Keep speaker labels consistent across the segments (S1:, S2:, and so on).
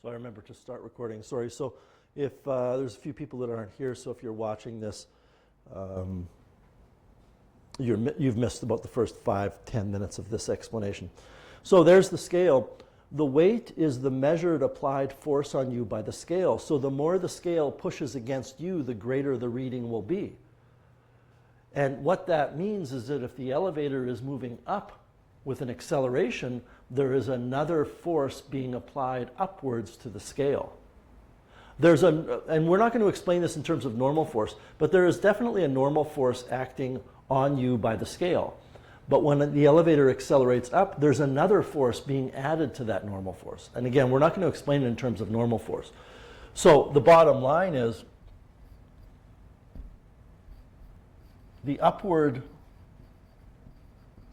S1: So I remember to start recording. Sorry. So if there's a few people that aren't here, so if you're watching this, you've missed about the first 5-10 minutes of this explanation. So there's the scale. The weight is the measured applied force on you by the scale. So the more the scale pushes against you, the greater the reading will be. And what that means is that if the elevator is moving up with an acceleration, there is another force being applied upwards to the scale. And we're not going to explain this in terms of normal force, but there is definitely a normal force acting on you by the scale. But when the elevator accelerates up, there's another force being added to that normal force. And again, we're not going to explain it in terms of normal force. So the bottom line is the upward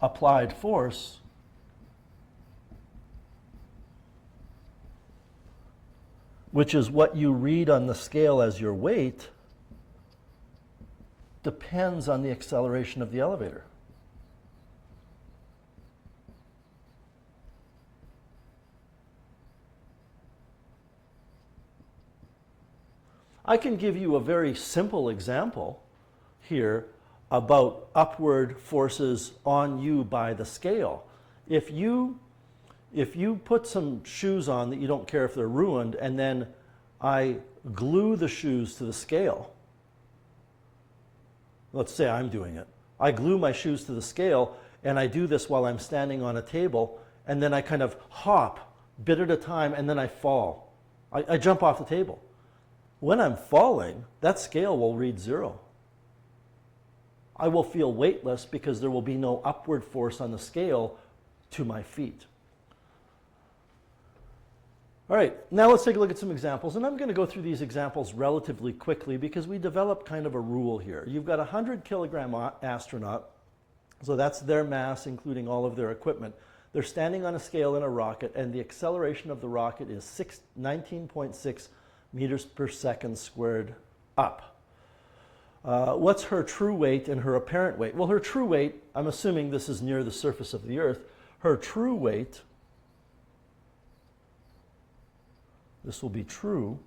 S1: applied force which is what you read on the scale as your weight, depends on the acceleration of the elevator. I can give you a very simple example here about upward forces on you by the scale. If you put some shoes on that you don't care if they're ruined, and then I glue the shoes to the scale, let's say I'm doing it. I glue my shoes to the scale, and I do this while I'm standing on a table, and then I kind of hop, bit at a time, and then I fall. I jump off the table. When I'm falling, that scale will read 0. I will feel weightless because there will be no upward force on the scale to my feet. All right, now let's take a look at some examples, and I'm going to go through these examples relatively quickly because we developed kind of a rule here. You've got a 100-kilogram astronaut, so that's their mass including all of their equipment. They're standing on a scale in a rocket, and the acceleration of the rocket is 19.6 meters per second squared up. What's her true weight and her apparent weight? Well, her true weight, I'm assuming this is near the surface of the Earth, her true weight, this will be true,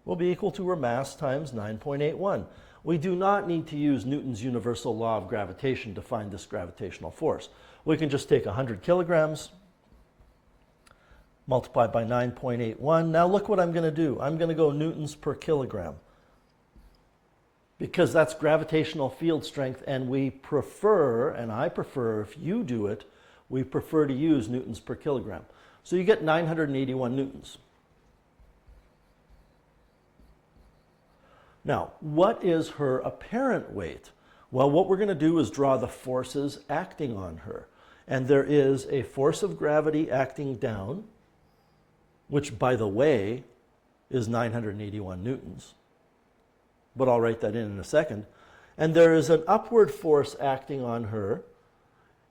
S1: will be equal to her mass times 9.81. We do not need to use Newton's universal law of gravitation to find this gravitational force. We can just take 100 kilograms, multiply by 9.81. Now look what I'm going to do. I'm going to go newtons per kilogram because that's gravitational field strength, and we prefer, and I prefer if you do it, we prefer to use newtons per kilogram. So you get 981 newtons. Now, what is her apparent weight? Well, what we're going to do is draw the forces acting on her. And there is a force of gravity acting down, which, by the way, is 981 newtons. But I'll write that in a second. And there is an upward force acting on her.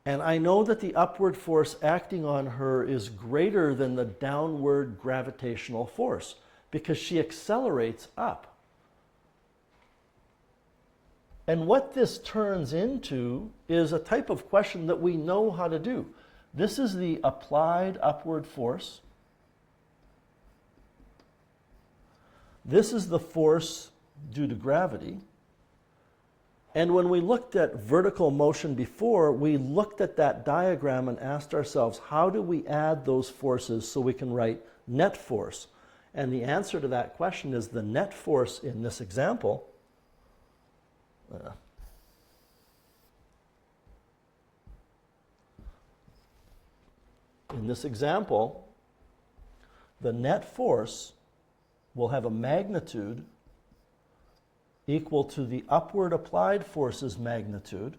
S1: And I know that the upward force acting on her is greater than the downward gravitational force because she accelerates up. And what this turns into is a type of question that we know how to do. This is the applied upward force. This is the force due to gravity. And when we looked at vertical motion before, we looked at that diagram and asked ourselves, how do we add those forces so we can write net force? And the answer to that question is the net force in this example the net force will have a magnitude equal to the upward applied force's magnitude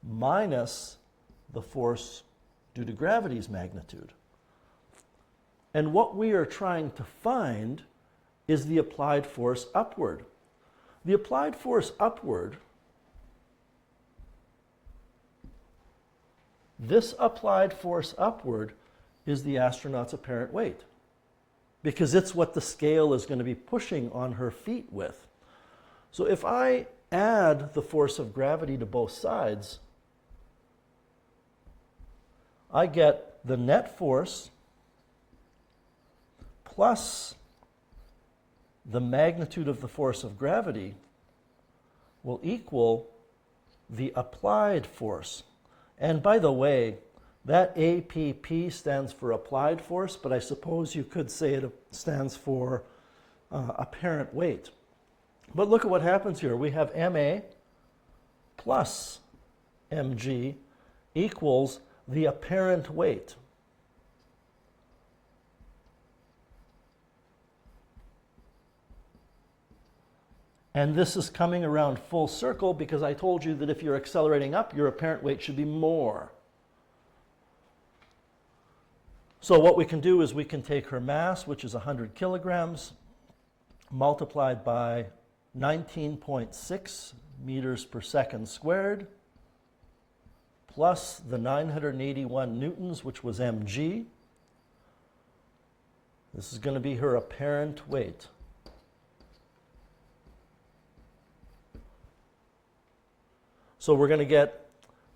S1: minus the force due to gravity's magnitude. And what we are trying to find is the applied force upward. The applied force upward, this applied force upward is the astronaut's apparent weight, because it's what the scale is going to be pushing on her feet with. So if I add the force of gravity to both sides, I get the net force plus the magnitude of the force of gravity will equal the applied force. And by the way, that APP stands for applied force, but I suppose you could say it stands for apparent weight. But look at what happens here. We have MA plus mg equals the apparent weight. And this is coming around full circle because I told you that if you're accelerating up, your apparent weight should be more. So what we can do is we can take her mass, which is 100 kilograms, multiplied by 19.6 meters per second squared, plus the 981 newtons, which was mg. This is going to be her apparent weight. So we're going to get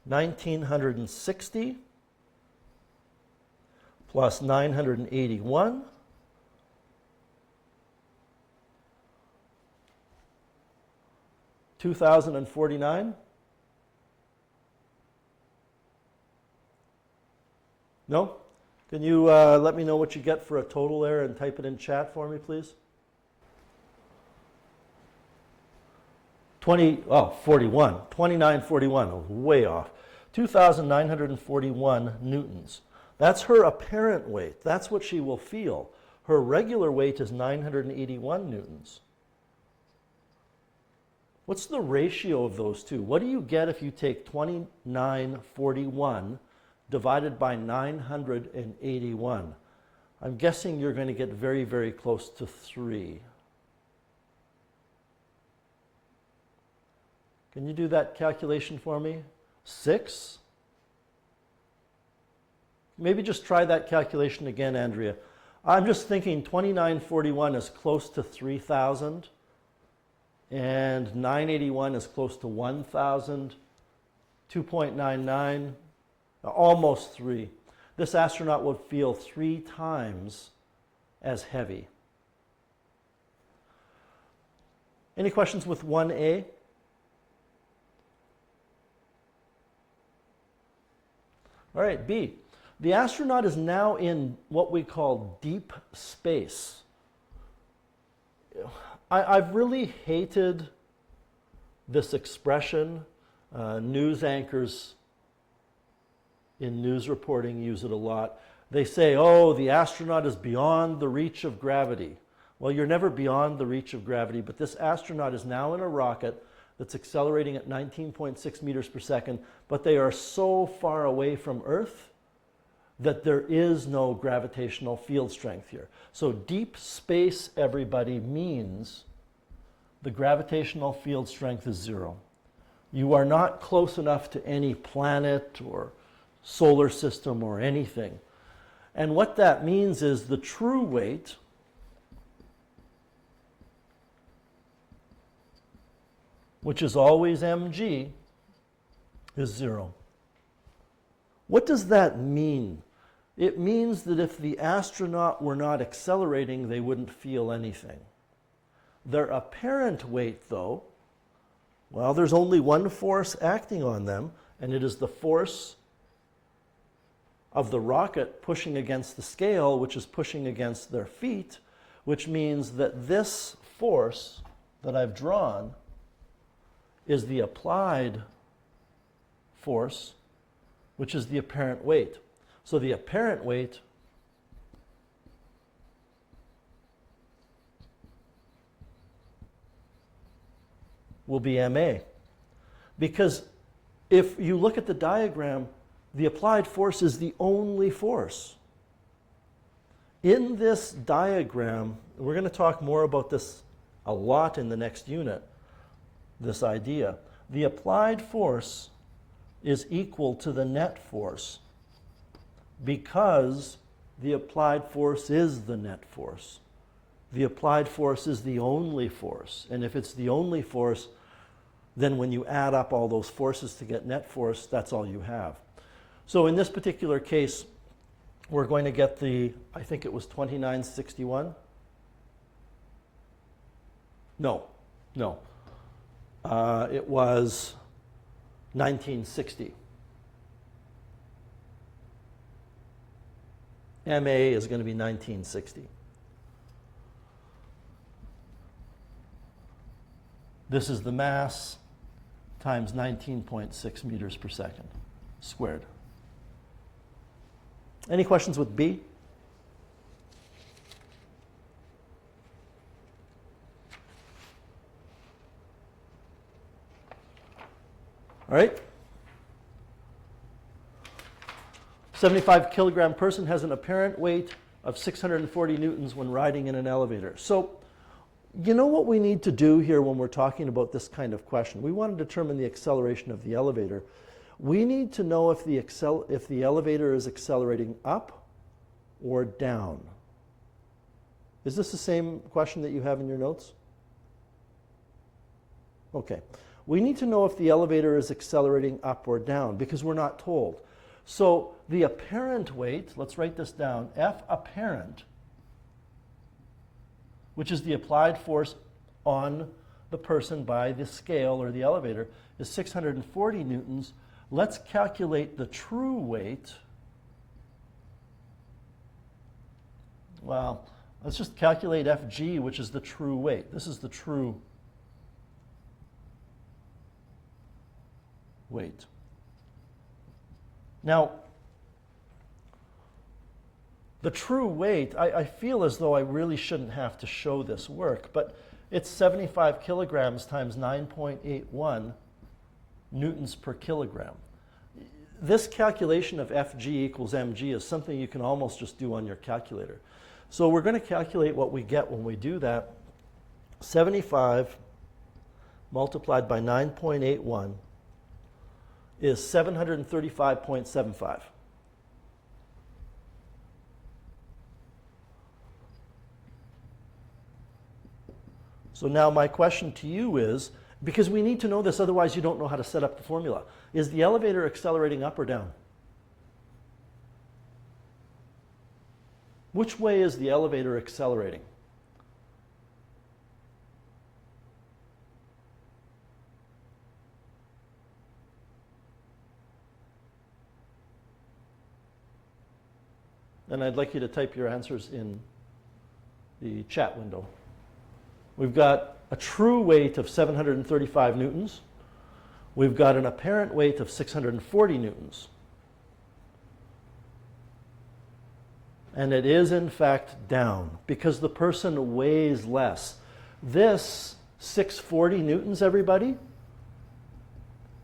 S1: 1960 plus 981 2,049. No? Can you let me know what you get for a total there and type it in chat for me, please? 2941, oh, way off. 2,941 newtons. That's her apparent weight. That's what she will feel. Her regular weight is 981 newtons. What's the ratio of those two? What do you get if you take 2941 divided by 981? I'm guessing you're going to get very, very close to 3. Can you do that calculation for me? 6? Maybe just try that calculation again, Andrea. I'm just thinking 2941 is close to 3,000, and 981 is close to 1,000, 2.99, almost 3. This astronaut would feel 3 times as heavy. Any questions with 1A? All right, B. The astronaut is now in what we call deep space. I've really hated this expression. News anchors in news reporting use it a lot. They say, oh, the astronaut is beyond the reach of gravity. Well, you're never beyond the reach of gravity, but this astronaut is now in a rocket that's accelerating at 19.6 meters per second, but they are so far away from Earth that there is no gravitational field strength here. So deep space, everybody, means the gravitational field strength is 0. You are not close enough to any planet or solar system or anything. And what that means is the true weight which is always mg, is 0. What does that mean? It means that if the astronaut were not accelerating, they wouldn't feel anything. Their apparent weight, though, well, there's only one force acting on them, and it is the force of the rocket pushing against the scale, which is pushing against their feet, which means that this force that I've drawn is the applied force, which is the apparent weight. So the apparent weight will be ma. Because if you look at the diagram, the applied force is the only force. In this diagram, we're going to talk more about this a lot in the next unit, this idea. The applied force is equal to the net force because the applied force is the net force. The applied force is the only force. And if it's the only force, then when you add up all those forces to get net force, that's all you have. So in this particular case, we're going to get the, I think it was 2961. No, no. It was 1960. MA is going to be 1960. This is the mass times 19.6 meters per second squared. Any questions with B? All right. 75 kilogram person has an apparent weight of 640 newtons when riding in an elevator. So, you know what we need to do here when we're talking about this kind of question? We want to determine the acceleration of the elevator. We need to know if the elevator is accelerating up or down. Is this the same question that you have in your notes? Okay. We need to know if the elevator is accelerating up or down because we're not told. So the apparent weight, let's write this down, F apparent, which is the applied force on the person by the scale or the elevator, is 640 newtons. Let's calculate the true weight. Well, let's just calculate Fg, which is the true weight. This is the true weight. Now, the true weight, I feel as though I really shouldn't have to show this work, but it's 75 kilograms times 9.81 newtons per kilogram. This calculation of Fg equals mg is something you can almost just do on your calculator. So we're going to calculate what we get when we do that. 75 multiplied by 9.81 is 735.75. So now my question to you is, because we need to know this, otherwise you don't know how to set up the formula. Is the elevator accelerating up or down? Which way is the elevator accelerating? And I'd like you to type your answers in the chat window. We've got a true weight of 735 newtons. We've got an apparent weight of 640 newtons. And it is, in fact, down because the person weighs less. This 640 newtons, everybody,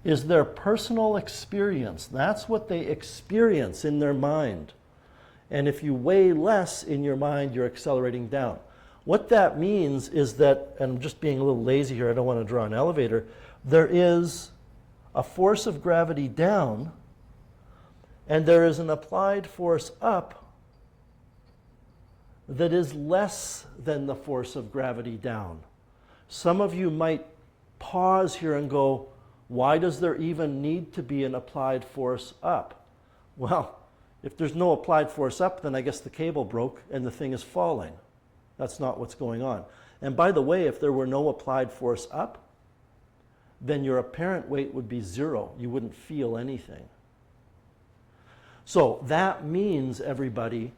S1: is their personal experience. That's what they experience in their mind. And if you weigh less in your mind, you're accelerating down. What that means is that, and I'm just being a little lazy here, I don't want to draw an elevator, there is a force of gravity down, and there is an applied force up that is less than the force of gravity down. Some of you might pause here and go, why does there even need to be an applied force up? Well, if there's no applied force up, then I guess the cable broke and the thing is falling. That's not what's going on. And by the way, if there were no applied force up, then your apparent weight would be zero. You wouldn't feel anything. So that means, everybody,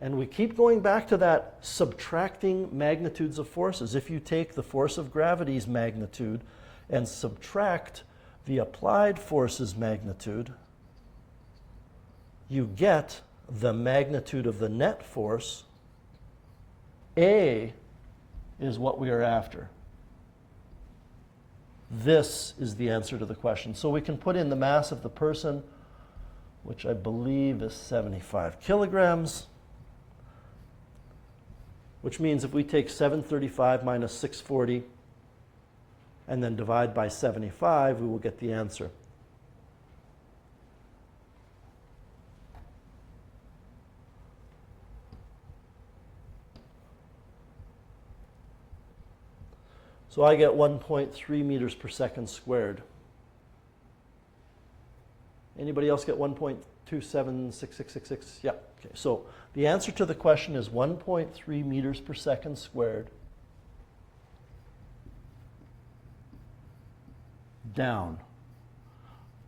S1: and we keep going back to that subtracting magnitudes of forces. If you take the force of gravity's magnitude and subtract the applied force's magnitude, you get the magnitude of the net force. A is what we are after. This is the answer to the question. So we can put in the mass of the person, which I believe is 75 kilograms, which means if we take 735 minus 640 and then divide by 75, we will get the answer. So I get 1.3 meters per second squared. Anybody else get 1.2 2.76666. Yeah. Okay. So the answer to the question is 1.3 meters per second squared down.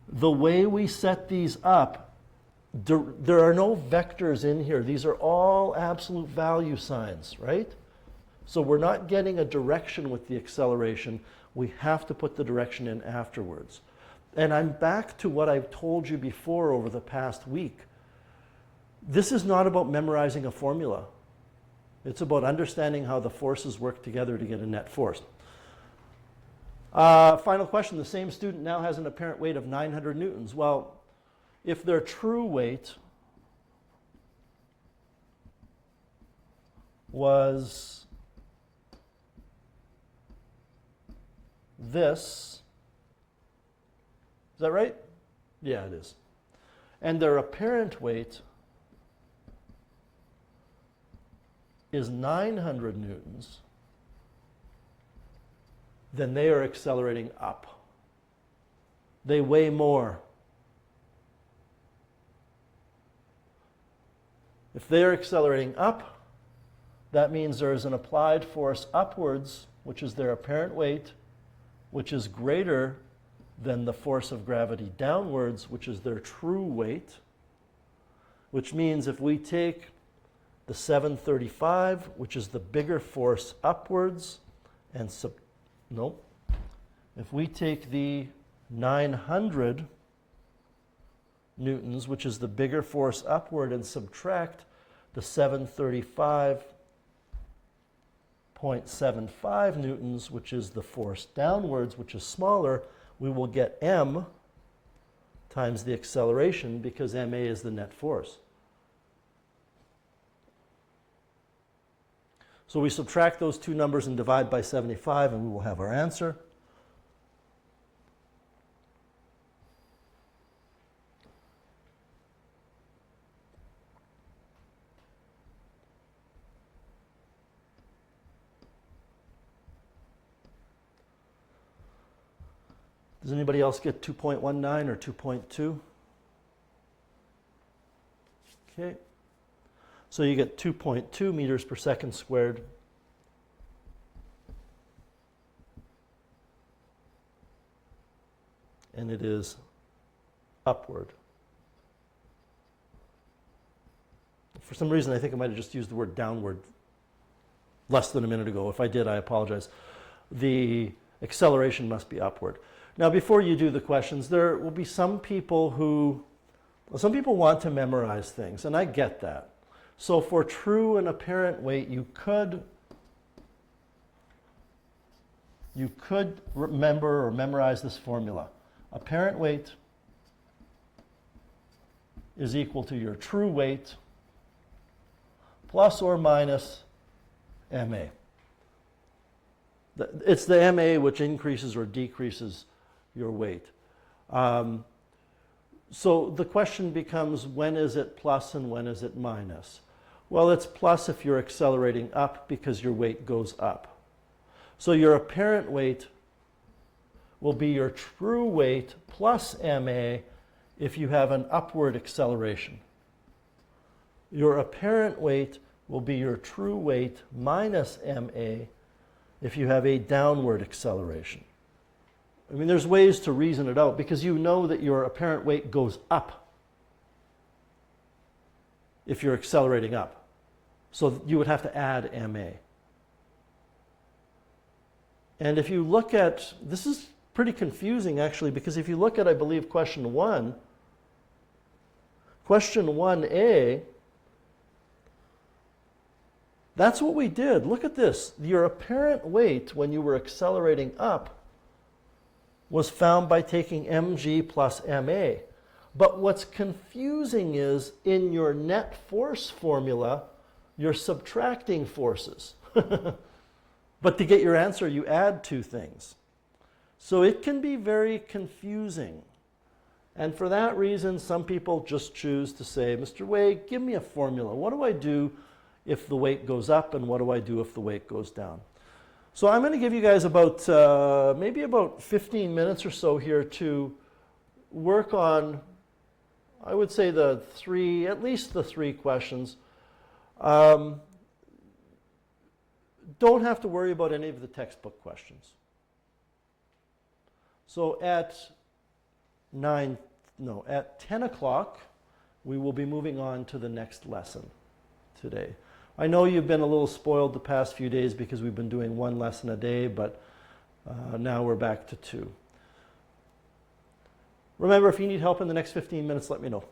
S1: The way we set these up, there are no vectors in here. These are all absolute value signs, right? So we're not getting a direction with the acceleration. We have to put the direction in afterwards. And I'm back to what I've told you before over the past week. This is not about memorizing a formula. It's about understanding how the forces work together to get a net force. Final question. The same student now has an apparent weight of 900 newtons. Well, if their true weight was this, is that right? Yeah, it is. And their apparent weight is 900 newtons, then they are accelerating up. They weigh more. If they are accelerating up, that means there is an applied force upwards, which is their apparent weight, which is greater than the force of gravity downwards, which is their true weight, which means if we take the 735, which is the bigger force upwards, and if we take the 900 newtons, which is the bigger force upward, and subtract the 735.75 newtons, which is the force downwards, which is smaller, we will get m times the acceleration, because ma is the net force. So we subtract those two numbers and divide by 75, and we will have our answer. Does anybody else get 2.19 or 2.2? Okay. So you get 2.2 meters per second squared. And it is upward. For some reason, I think I might have just used the word downward less than a minute ago. If I did, I apologize. The acceleration must be upward. Now, before you do the questions, there will be some people want to memorize things, and I get that. So for true and apparent weight, you could remember or memorize this formula. Apparent weight is equal to your true weight plus or minus ma. It's the ma which increases or decreases your weight. So the question becomes, when is it plus and when is it minus? Well, it's plus if you're accelerating up because your weight goes up. So your apparent weight will be your true weight plus ma if you have an upward acceleration. Your apparent weight will be your true weight minus ma if you have a downward acceleration. I mean, there's ways to reason it out, because you know that your apparent weight goes up if you're accelerating up. So you would have to add ma. And if you look at, this is pretty confusing actually, because if you look at, I believe, question 1, question 1a, that's what we did. Look at this. Your apparent weight when you were accelerating up was found by taking mg plus ma. But what's confusing is in your net force formula, you're subtracting forces. But to get your answer, you add two things. So it can be very confusing. And for that reason, some people just choose to say, Mr. Way, give me a formula. What do I do if the weight goes up, and what do I do if the weight goes down? So I'm going to give you guys about maybe about 15 minutes or so here to work on I would say at least the three questions. Don't have to worry about any of the textbook questions. So at 10 o'clock, we will be moving on to the next lesson today. I know you've been a little spoiled the past few days because we've been doing one lesson a day, but now we're back to 2. Remember, if you need help in the next 15 minutes, let me know.